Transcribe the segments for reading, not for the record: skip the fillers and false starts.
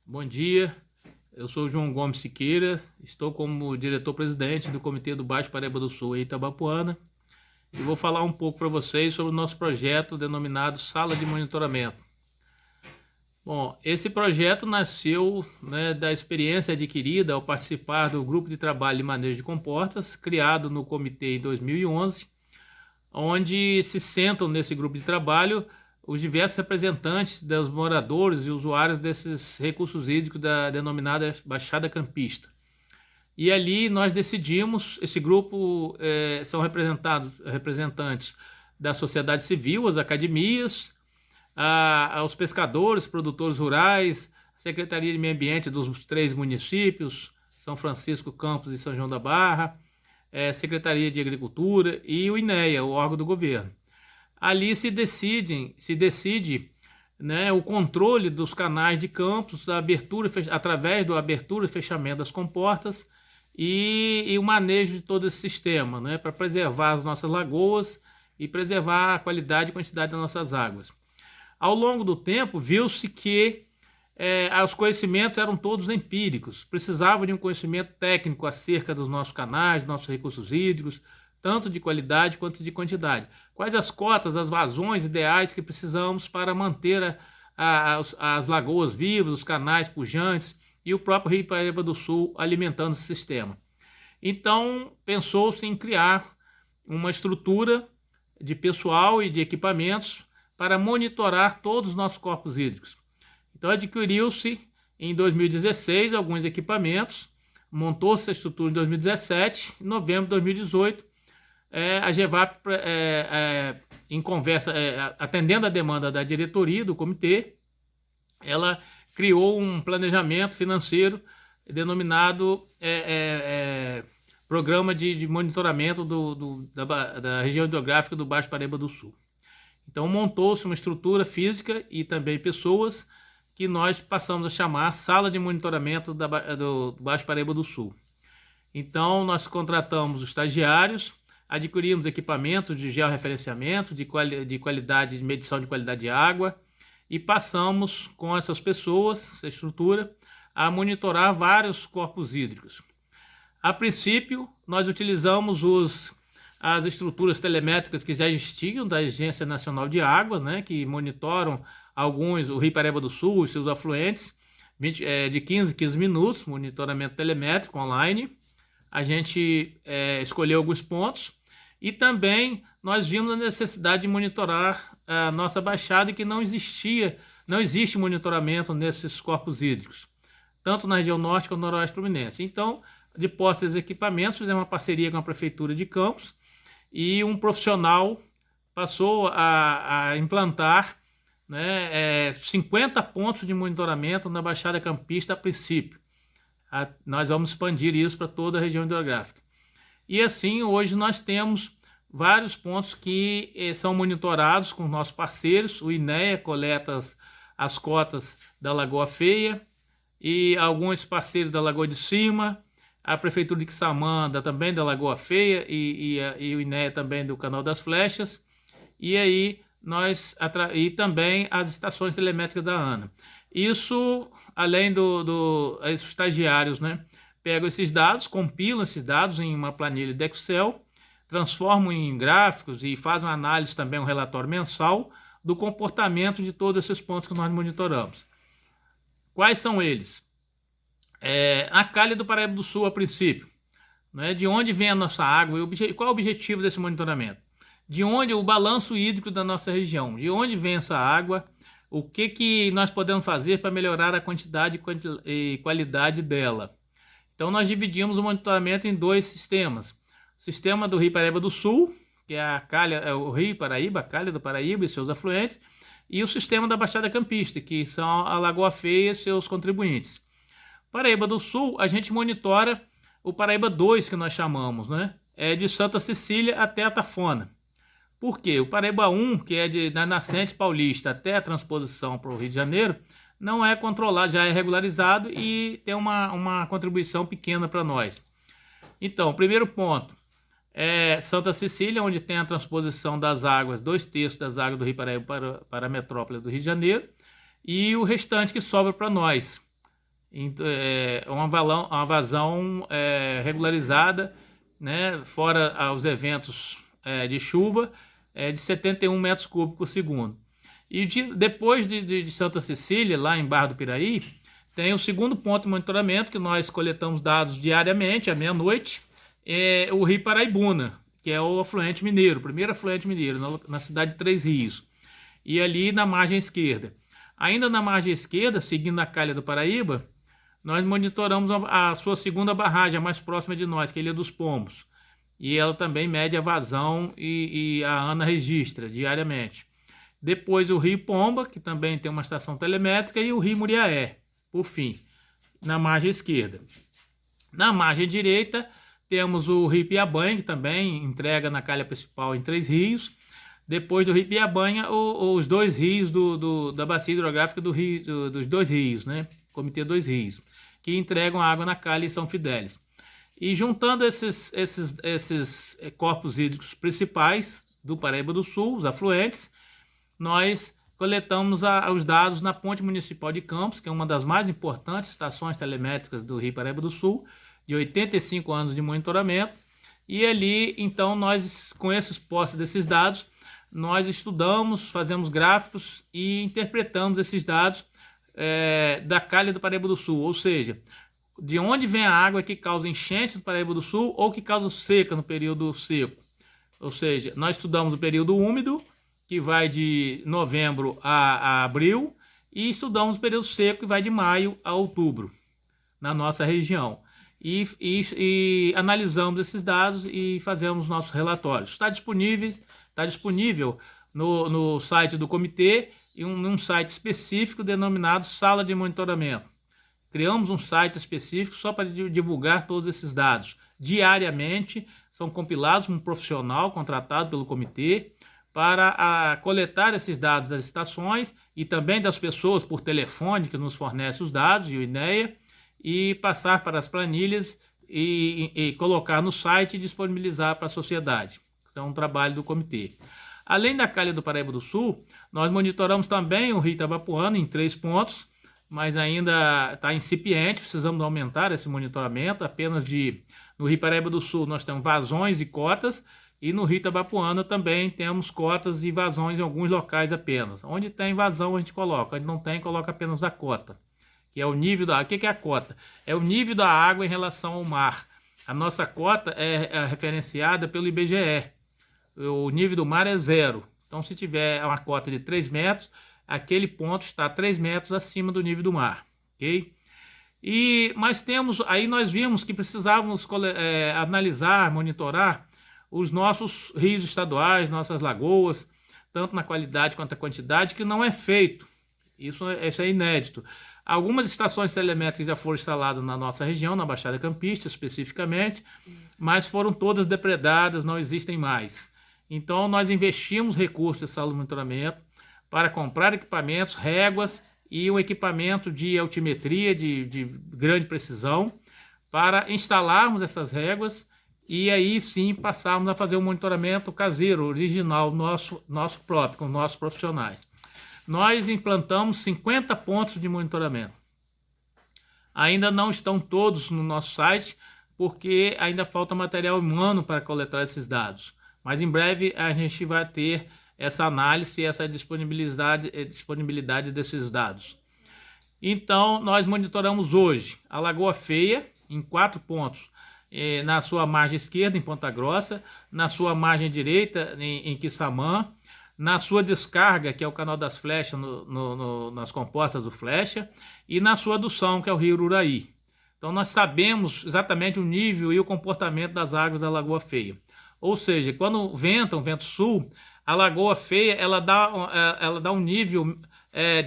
Bom dia, eu sou João Gomes Siqueira, estou como diretor-presidente do Comitê do Baixo Paraíba do Sul e Itabapoana e vou falar um pouco para vocês sobre o nosso projeto denominado Sala de Monitoramento. Bom, esse projeto nasceu da experiência adquirida ao participar do Grupo de Trabalho de Manejo de Comportas, criado no comitê em 2011, onde se sentam nesse grupo de trabalho os diversos representantes dos moradores e usuários desses recursos hídricos da denominada Baixada Campista. E ali nós decidimos, esse grupo são representantes da sociedade civil, as academias, aos pescadores, produtores rurais, a Secretaria de Meio Ambiente dos 3 municípios, São Francisco, Campos e São João da Barra, Secretaria de Agricultura e o INEA, o órgão do governo. Ali se decide o controle dos canais de campos, através da abertura e fechamento das comportas e o manejo de todo esse sistema, para preservar as nossas lagoas e preservar a qualidade e quantidade das nossas águas. Ao longo do tempo, viu-se que os conhecimentos eram todos empíricos, precisava de um conhecimento técnico acerca dos nossos canais, dos nossos recursos hídricos, tanto de qualidade quanto de quantidade. Quais as cotas, as vazões ideais que precisamos para manter as lagoas vivas, os canais pujantes e o próprio Rio Paraíba do Sul alimentando esse sistema. Então, pensou-se em criar uma estrutura de pessoal e de equipamentos para monitorar todos os nossos corpos hídricos. Então, adquiriu-se em 2016 alguns equipamentos, montou-se a estrutura em 2017, em novembro de 2018, a GEVAP, em conversa, atendendo a demanda da diretoria do comitê, ela criou um planejamento financeiro denominado Programa de Monitoramento da região hidrográfica do Baixo Paraíba do Sul. Então montou-se uma estrutura física e também pessoas que nós passamos a chamar Sala de Monitoramento do Baixo Paraíba do Sul. Então nós contratamos os estagiários, adquirimos equipamentos de georreferenciamento, de qualidade, de medição de qualidade de água e passamos com essas pessoas, essa estrutura, a monitorar vários corpos hídricos. A princípio, nós utilizamos as estruturas telemétricas que já existiam da Agência Nacional de Águas, que monitoram o Rio Paraíba do Sul e seus afluentes, de 15 em 15 minutos, monitoramento telemétrico online. A gente escolheu alguns pontos e também nós vimos a necessidade de monitorar a nossa baixada e que não existe monitoramento nesses corpos hídricos, tanto na região norte quanto no noroeste fluminense. Então, de posse desses equipamentos, fizemos uma parceria com a Prefeitura de Campos e um profissional passou a implantar 50 pontos de monitoramento na Baixada Campista a princípio. Nós vamos expandir isso para toda a região hidrográfica. E assim, hoje nós temos vários pontos que são monitorados com nossos parceiros. O INEA coleta as cotas da Lagoa Feia e alguns parceiros da Lagoa de Cima, a Prefeitura de Quissamã também da Lagoa Feia e o INEA também do Canal das Flechas. E aí e também as estações telemétricas da ANA. Isso, além os estagiários, pegam esses dados, compilam esses dados em uma planilha de Excel, transformam em gráficos e fazem uma análise também, um relatório mensal do comportamento de todos esses pontos que nós monitoramos. Quais são eles? A calha do Paraíba do Sul, a princípio, de onde vem a nossa água e qual é o objetivo desse monitoramento? De onde o balanço hídrico da nossa região, de onde vem essa água, o que nós podemos fazer para melhorar a quantidade e qualidade dela. Então nós dividimos o monitoramento em 2 sistemas. O sistema do Rio Paraíba do Sul, que é o Rio Paraíba, a calha do Paraíba e seus afluentes, e o sistema da Baixada Campista, que são a Lagoa Feia e seus contribuintes. Paraíba do Sul, a gente monitora o Paraíba 2, que nós chamamos, de Santa Cecília até a Tafona. Por quê? O Paraíba 1, que é da Nascente Paulista até a transposição para o Rio de Janeiro, não é controlado, já é regularizado e tem uma contribuição pequena para nós. Então, o primeiro ponto é Santa Cecília, onde tem a transposição das águas, 2/3 das águas do Rio Paraíba para a metrópole do Rio de Janeiro, e o restante que sobra para nós, uma vazão regularizada, né, fora os eventos de chuva, de 71 metros cúbicos por segundo. E depois de Santa Cecília, lá em Barra do Piraí, tem o segundo ponto de monitoramento, que nós coletamos dados diariamente, à meia-noite, o Rio Paraibuna, que é o afluente mineiro, o primeiro afluente mineiro, na cidade de Três Rios. E ali na margem esquerda. Ainda na margem esquerda, seguindo a calha do Paraíba, nós monitoramos a sua segunda barragem, a mais próxima de nós, que é a Ilha dos Pombos. E ela também mede a vazão e a ANA registra diariamente. Depois o Rio Pomba, que também tem uma estação telemétrica, e o Rio Muriaé, por fim, na margem esquerda. Na margem direita, temos o Rio Piabanha, que também entrega na calha principal em Três Rios. Depois do Rio Piabanha, os dois rios da bacia hidrográfica dos dois rios, né? Comitê Dois Rios, que entregam água na calha em São Fidélis. E juntando esses corpos hídricos principais do Paraíba do Sul, os afluentes, nós coletamos os dados na Ponte Municipal de Campos, que é uma das mais importantes estações telemétricas do Rio Paraíba do Sul, de 85 anos de monitoramento. E ali, então, nós, com esses posses desses dados, nós estudamos, fazemos gráficos e interpretamos esses dados da calha do Paraíba do Sul, ou seja, de onde vem a água que causa enchente do Paraíba do Sul ou que causa seca no período seco. Ou seja, nós estudamos o período úmido, que vai de novembro a abril, e estudamos o período seco, que vai de maio a outubro, na nossa região. E analisamos esses dados e fazemos nossos relatórios. Está disponível no site do comitê e num site específico denominado Sala de Monitoramento. Criamos um site específico só para divulgar todos esses dados. Diariamente são compilados por um profissional contratado pelo comitê para coletar esses dados das estações e também das pessoas por telefone que nos fornecem os dados e o INEA, e passar para as planilhas e colocar no site e disponibilizar para a sociedade. Isso é um trabalho do comitê. Além da calha do Paraíba do Sul, nós monitoramos também o Rio Itabapoana em 3 pontos, mas ainda está incipiente, precisamos aumentar esse monitoramento. No Rio Paraíba do Sul nós temos vazões e cotas, e no Rio Itabapoana também temos cotas e vazões em alguns locais apenas. Onde tem vazão a gente coloca, onde não tem, coloca apenas a cota, que é o nível da água. O que é a cota? É o nível da água em relação ao mar. A nossa cota é referenciada pelo IBGE. O nível do mar é 0. Então, se tiver uma cota de 3 metros, aquele ponto está 3 metros acima do nível do mar, ok? Mas aí nós vimos que precisávamos analisar, monitorar os nossos rios estaduais, nossas lagoas, tanto na qualidade quanto na quantidade, que não é feito. Isso é inédito. Algumas estações telemétricas já foram instaladas na nossa região, na Baixada Campista especificamente, mas foram todas depredadas, não existem mais. Então, nós investimos recursos de sala de monitoramento para comprar equipamentos, réguas e um equipamento de altimetria de grande precisão para instalarmos essas réguas e aí sim passarmos a fazer um monitoramento caseiro, original, nosso próprio, com nossos profissionais. Nós implantamos 50 pontos de monitoramento. Ainda não estão todos no nosso site, porque ainda falta material humano para coletar esses dados. Mas em breve a gente vai ter essa análise e essa disponibilidade desses dados. Então, nós monitoramos hoje a Lagoa Feia, em 4 pontos, na sua margem esquerda, em Ponta Grossa, na sua margem direita, em Quissamã, na sua descarga, que é o Canal das Flechas, nas compostas do Flecha, e na sua adução, que é o Rio Ururaí. Então, nós sabemos exatamente o nível e o comportamento das águas da Lagoa Feia. Ou seja, quando venta um vento sul, a Lagoa Feia ela dá um nível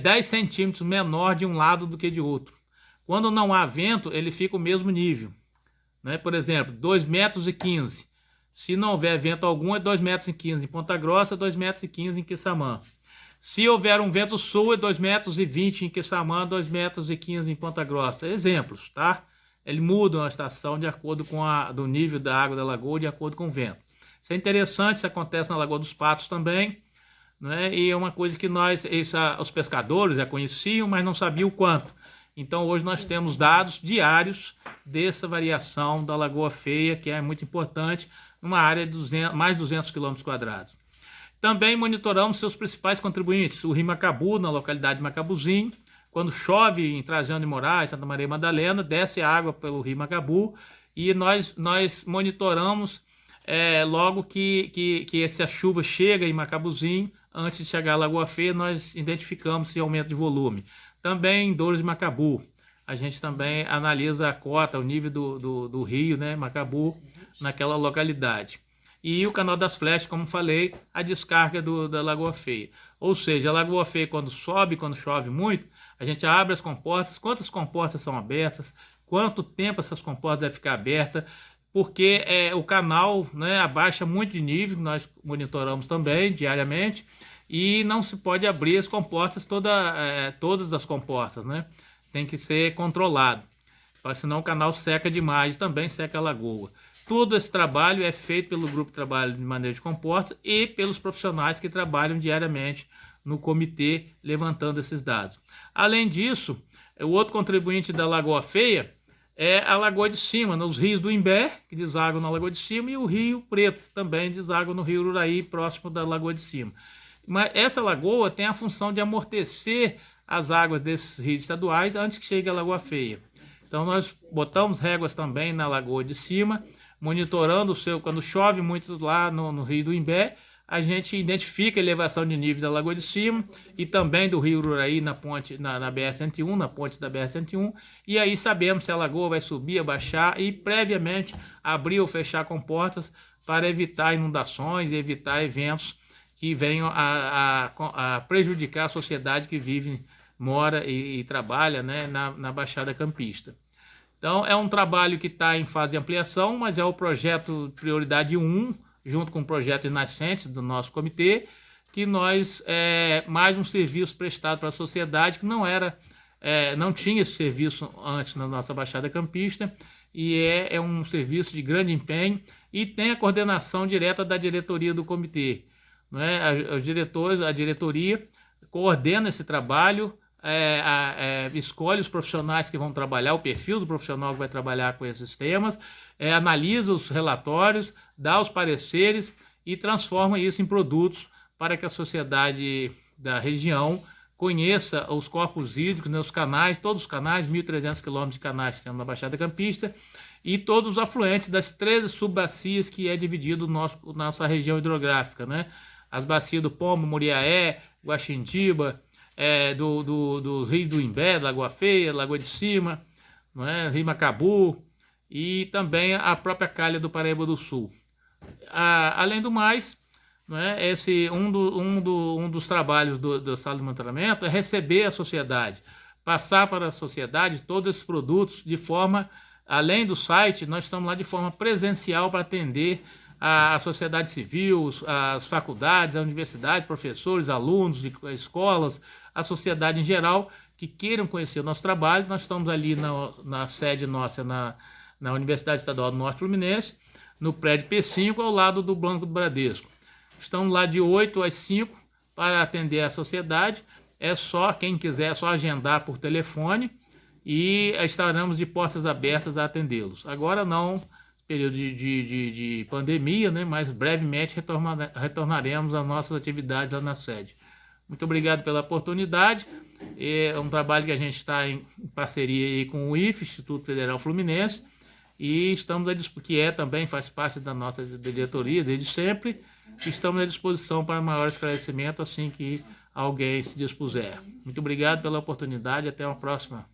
10 centímetros menor de um lado do que de outro. Quando não há vento, ele fica o mesmo nível, né? Por exemplo, 2,15 metros. Se não houver vento algum, é 2,15 metros em Ponta Grossa, 2,15 metros em Quissamã. Se houver um vento sul, é 2,20 metros em Quissamã, 2,15 metros em Ponta Grossa. Exemplos, tá? Eles mudam a estação de acordo com do nível da água da lagoa, de acordo com o vento. Isso é interessante, isso acontece na Lagoa dos Patos também, né? E é uma coisa que os pescadores já conheciam, mas não sabiam o quanto. Então hoje nós temos dados diários dessa variação da Lagoa Feia, que é muito importante, numa área de mais de 200 km². Também monitoramos seus principais contribuintes, o Rio Macabu, na localidade de Macabuzinho. Quando chove em Trajano de Moraes, Santa Maria Madalena, desce água pelo Rio Macabu e nós monitoramos logo que essa chuva chega em Macabuzinho, antes de chegar à Lagoa Feia, nós identificamos esse aumento de volume. Também em Douros de Macabu, a gente também analisa a cota, o nível do rio, né, Macabu, naquela localidade. E o Canal das Flechas, como falei, a descarga da Lagoa Feia. Ou seja, a Lagoa Feia, quando chove muito, a gente abre as comportas, quantas comportas são abertas, quanto tempo essas comportas devem ficar abertas, porque o canal, né, abaixa muito de nível, nós monitoramos também diariamente, e não se pode abrir as comportas, todas as comportas, né? Tem que ser controlado, senão o canal seca demais, também seca a lagoa. Todo esse trabalho é feito pelo Grupo de Trabalho de Manejo de Comportas e pelos profissionais que trabalham diariamente no comitê, levantando esses dados. Além disso, o outro contribuinte da Lagoa Feia é a Lagoa de Cima, nos rios do Imbé, que desaguam na Lagoa de Cima, e o Rio Preto, também deságua no Rio Ururaí, próximo da Lagoa de Cima. Mas essa lagoa tem a função de amortecer as águas desses rios estaduais antes que chegue a Lagoa Feia. Então nós botamos réguas também na Lagoa de Cima, monitorando quando chove muito lá no Rio do Imbé, a gente identifica a elevação de nível da Lagoa de Cima e também do Rio Ururaí na BR-101, na ponte da BR-101, e aí sabemos se a lagoa vai subir, abaixar e previamente abrir ou fechar comportas para evitar inundações e evitar eventos que venham a prejudicar a sociedade que vive, mora e trabalha, né, na Baixada Campista. Então, é um trabalho que está em fase de ampliação, mas é o projeto Prioridade 1, junto com o projeto Nascentes do nosso comitê, que nós, mais um serviço prestado para a sociedade, que não tinha esse serviço antes na nossa Baixada Campista, e é um serviço de grande empenho e tem a coordenação direta da diretoria do comitê. Não é? Os diretores, a diretoria coordena esse trabalho, escolhe os profissionais que vão trabalhar, o perfil do profissional que vai trabalhar com esses temas, analisa os relatórios, dá os pareceres e transforma isso em produtos para que a sociedade da região conheça os corpos hídricos, né, os canais, todos os canais, 1.300 quilômetros de canais que temos na Baixada Campista, e todos os afluentes das 13 subbacias que é dividido nossa região hidrográfica, né? As bacias do Pombo, Muriaé, Guaxindiba, do Rio do Imbé, Lagoa Feia, Lagoa de Cima, não é? Rio Macabu e também a própria calha do Paraíba do Sul. Além do mais, não é? Um dos trabalhos da sala de monitoramento é receber a sociedade, passar para a sociedade todos esses produtos de forma, além do site, nós estamos lá de forma presencial para atender a sociedade civil, as faculdades, a universidade, professores, alunos, escolas, a sociedade em geral que queiram conhecer o nosso trabalho. Nós estamos ali na sede nossa, na Universidade Estadual do Norte Fluminense, no prédio P5, ao lado do Banco do Bradesco. Estamos lá de 8 às 5 para atender a sociedade. Quem quiser, é só agendar por telefone e estaremos de portas abertas a atendê-los. Agora não, período de pandemia, né? Mas brevemente retornaremos às nossas atividades lá na sede. Muito obrigado pela oportunidade. É um trabalho que a gente está em parceria aí com o IFE, Instituto Federal Fluminense, e também faz parte da nossa diretoria desde sempre. Estamos à disposição para maior esclarecimento assim que alguém se dispuser. Muito obrigado pela oportunidade e até uma próxima.